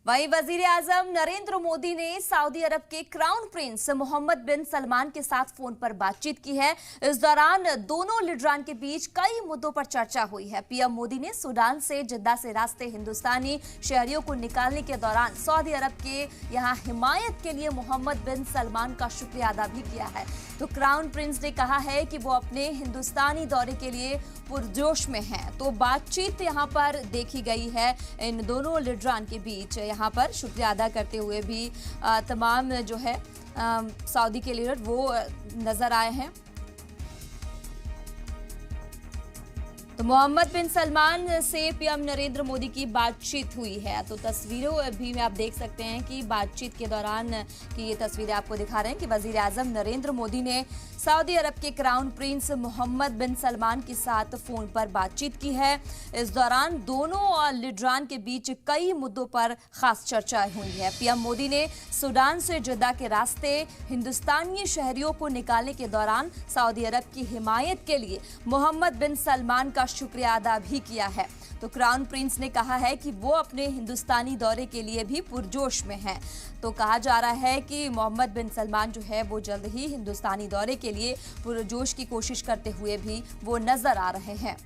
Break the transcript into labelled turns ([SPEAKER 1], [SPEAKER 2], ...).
[SPEAKER 1] वहीं वजीर आजम नरेंद्र मोदी ने सऊदी अरब के क्राउन प्रिंस मोहम्मद बिन सलमान के साथ फोन पर बातचीत की है। इस दौरान दोनों लीडरान के बीच कई मुद्दों पर चर्चा हुई है। पीएम मोदी ने सूडान से जिद्दा से रास्ते हिंदुस्तानी शहरियों को निकालने के दौरान सऊदी अरब के यहां हिमायत के लिए मोहम्मद बिन सलमान का शुक्रिया अदा भी किया है। तो क्राउन प्रिंस ने कहा है कि वो अपने हिंदुस्तानी दौरे के लिए पुरजोश में हैं। तो बातचीत यहां पर देखी गई है इन दोनों लीडरान के बीच। यहाँ पर शुक्रिया अदा करते हुए भी तमाम जो है सऊदी के लीडर वो नजर आए हैं। तो मोहम्मद बिन सलमान से पीएम नरेंद्र मोदी की बातचीत हुई है। तो तस्वीरों भी में आप देख सकते हैं कि बातचीत के दौरान की ये तस्वीरें आपको दिखा रहे हैं कि वजीर आजम नरेंद्र मोदी ने सऊदी अरब के क्राउन प्रिंस मोहम्मद बिन सलमान के साथ फोन पर बातचीत की है। इस दौरान दोनों लीडरान के बीच कई मुद्दों पर खास चर्चा हुई है। पीएम मोदी ने सूडान से जिद्दा के रास्ते हिंदुस्तानी शहरियों को निकालने के दौरान सऊदी अरब की हिमायत के लिए मोहम्मद बिन सलमान का शुक्रिया अदा भी किया है। तो क्राउन प्रिंस ने कहा है कि वो अपने हिंदुस्तानी दौरे के लिए भी पुरजोश में हैं। तो कहा जा रहा है कि मोहम्मद बिन सलमान जो है वो जल्द ही हिंदुस्तानी दौरे के लिए पुरजोश की कोशिश करते हुए भी वो नजर आ रहे हैं।